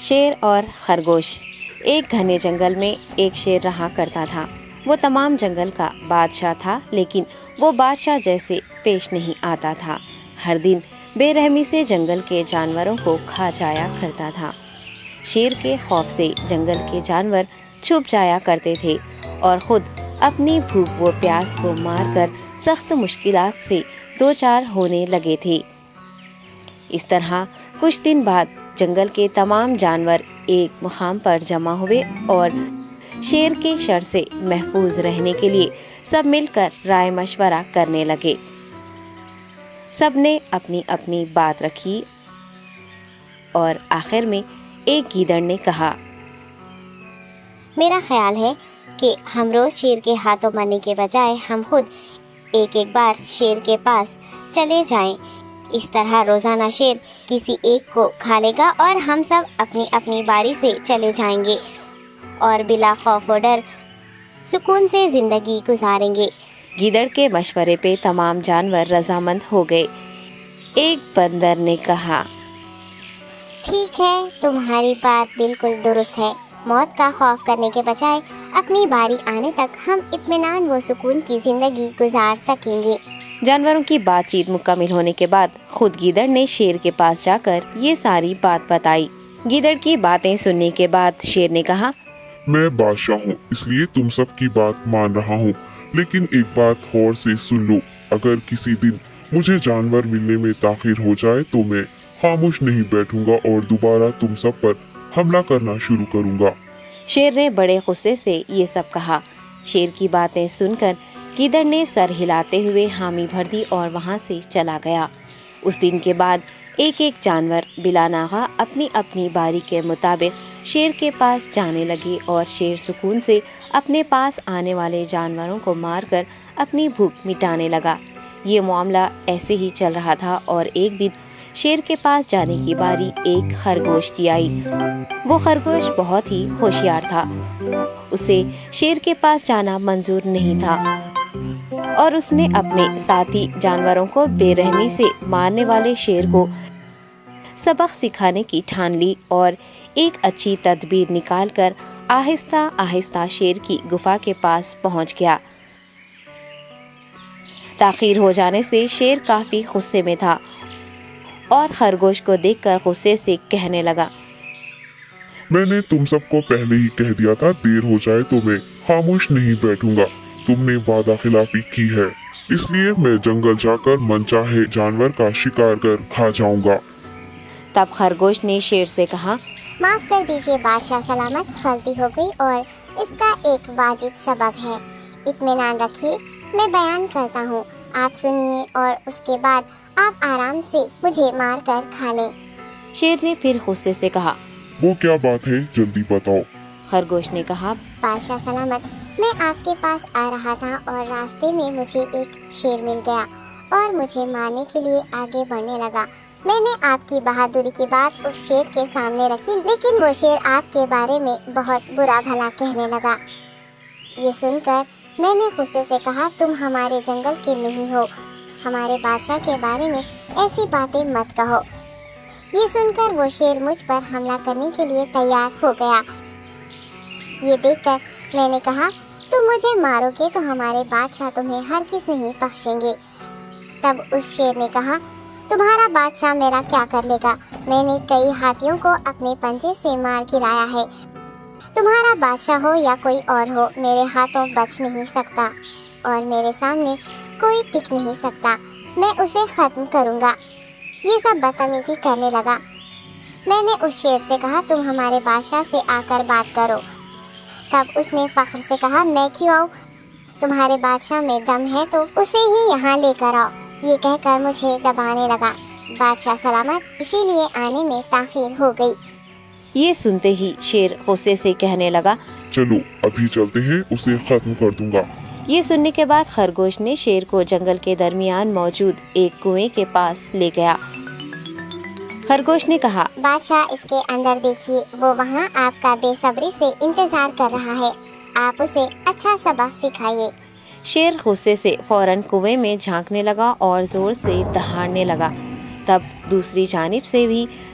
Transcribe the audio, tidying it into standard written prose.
شیر اور خرگوش۔ ایک گھنے جنگل میں ایک شیر رہا کرتا تھا۔ وہ تمام جنگل کا بادشاہ تھا، لیکن وہ بادشاہ جیسے پیش نہیں آتا تھا۔ ہر دن بے رحمی سے جنگل کے جانوروں کو کھا جایا کرتا تھا۔ شیر کے خوف سے جنگل کے جانور چھپ جایا کرتے تھے اور خود اپنی بھوک و پیاس کو مار کر سخت مشکلات سے دوچار ہونے لگے تھے۔ اس طرح کچھ دن بعد جنگل کے تمام جانور ایک مقام پر جمع ہوئے اور شیر کے شر سے محفوظ رہنے کے لیے سب مل کر رائے مشورہ کرنے لگے۔ سب نے اپنی اپنی بات رکھی اور آخر میں ایک گیدڑ نے کہا، میرا خیال ہے کہ ہم روز شیر کے ہاتھوں مرنے کے بجائے ہم خود ایک بار شیر کے پاس چلے جائیں۔ اس طرح روزانہ شیر کسی ایک کو کھا لے گا اور ہم سب اپنی اپنی باری سے چلے جائیں گے اور بلا خوف و ڈر سکون سے زندگی گزاریں گے۔ گیدڑ کے مشورے پہ تمام جانور رضامند ہو گئے۔ ایک بندر نے کہا، ٹھیک ہے، تمہاری بات بالکل درست ہے۔ موت کا خوف کرنے کے بجائے اپنی باری آنے تک ہم اطمینان و سکون کی زندگی گزار سکیں گے۔ جانوروں کی بات چیت مکمل ہونے کے بعد خود گیدڑ نے شیر کے پاس جا کر یہ ساری بات بتائی۔ گیدڑ کی باتیں سننے کے بعد شیر نے کہا، میں بادشاہ ہوں، اس لیے تم سب کی بات مان رہا ہوں، لیکن ایک بات غور سے سن لو۔ اگر کسی دن مجھے جانور ملنے میں تاخیر ہو جائے تو میں خاموش نہیں بیٹھوں گا اور دوبارہ تم سب پر حملہ کرنا شروع کروں گا۔ شیر نے بڑے غصے سے یہ سب کہا۔ شیر کی باتیں سن کر گیدڑ نے سر ہلاتے ہوئے حامی بھر دی اور وہاں سے چلا گیا۔ اس دن کے بعد ایک ایک جانور بلا ناغہ اپنی اپنی باری کے مطابق شیر کے پاس جانے لگے اور شیر سکون سے اپنے پاس آنے والے جانوروں کو مار کر اپنی بھوک مٹانے لگا۔ یہ معاملہ ایسے ہی چل رہا تھا اور ایک دن شیر کے پاس جانے کی باری ایک خرگوش کی آئی۔ وہ خرگوش بہت ہی ہوشیار تھا۔ اسے شیر کے پاس جانا منظور نہیں تھا اور اس نے اپنے ساتھی جانوروں کو بے رحمی سے مارنے والے شیر کو سبق سکھانے کی ٹھان لی اور ایک اچھی تدبیر نکال کر آہستہ آہستہ شیر کی گفا کے پاس پہنچ گیا۔ تاخیر ہو جانے سے شیر کافی غصے میں تھا اور خرگوش کو دیکھ کر غصے سے کہنے لگا، میں نے تم سب کو پہلے ہی کہہ دیا تھا، دیر ہو جائے تو میں خاموش نہیں بیٹھوں گا۔ تم نے وعدہ خلافی کی ہے، اس لیے میں جنگل جا کر من چاہے جانور کا شکار کر کھا جاؤں گا۔ تب خرگوش نے شیر سے کہا، معاف کر دیجیے بادشاہ سلامت، غلطی ہو گئی اور اس کا ایک واجب سبب ہے۔ اطمینان رکھیے، میں بیان کرتا ہوں، آپ سنیے اور اس کے بعد آپ آرام سے مجھے مار کر کھا لیں۔ شیر نے پھر غصے سے کہا، وہ کیا بات ہے، جلدی بتاؤ۔ خرگوش نے کہا، بادشاہ سلامت، میں آپ کے پاس آ رہا تھا اور راستے میں مجھے ایک شیر مل گیا اور مجھے مارنے کے لیے آگے بڑھنے لگا۔ میں نے آپ کی بہادری کی بات اس شیر کے سامنے رکھی، لیکن وہ شیر آپ کے بارے میں بہت برا بھلا کہنے لگا۔ یہ سن کر میں نے غصے سے کہا، تم ہمارے جنگل کے نہیں ہو، ہمارے بادشاہ کے بارے میں ایسی باتیں مت کہو۔ یہ سن کر وہ شیر مجھ پر حملہ کرنے کے لیے تیار ہو گیا۔ یہ دیکھ کر میں نے کہا، تم مجھے مارو گے تو ہمارے بادشاہ تمہیں ہرگز نہیں بخشیں گے۔ تب اس شیر نے کہا، تمہارا بادشاہ میرا کیا کر لے گا؟ میں نے کئی ہاتھیوں کو اپنے پنجے سے مار گرایا ہے۔ تمہارا بادشاہ ہو یا کوئی اور ہو، میرے ہاتھوں بچ نہیں سکتا اور میرے سامنے کوئی ٹک نہیں سکتا۔ میں اسے ختم کروں گا۔ یہ سب بدتمیزی کرنے لگا۔ میں نے اس شیر سے کہا، تم ہمارے بادشاہ سے آ کر بات کرو۔ تب اس نے فخر سے کہا، میں کیوں آؤں؟ تمہارے بادشاہ میں دم ہے تو اسے ہی یہاں لے کر آؤ۔ یہ کہہ کر مجھے دبانے لگا۔ بادشاہ سلامت، اسی لیے آنے میں تاخیر ہو گئی۔ یہ سنتے ہی شیر غصے سے کہنے لگا، چلو ابھی چلتے ہیں، اسے ختم کر دوں گا۔ یہ سننے کے بعد خرگوش نے شیر کو جنگل کے درمیان موجود ایک کنویں کے پاس لے گیا۔ خرگوش نے کہا، بادشاہ، اس کے اندر دیکھیے، وہ وہاں آپ کا بے صبری سے انتظار کر رہا ہے۔ آپ اسے اچھا سبق سکھائیے۔ شیر غصے سے فوراً کنویں میں جھانکنے لگا اور زور سے دہاڑنے لگا۔ تب دوسری جانب سے بھی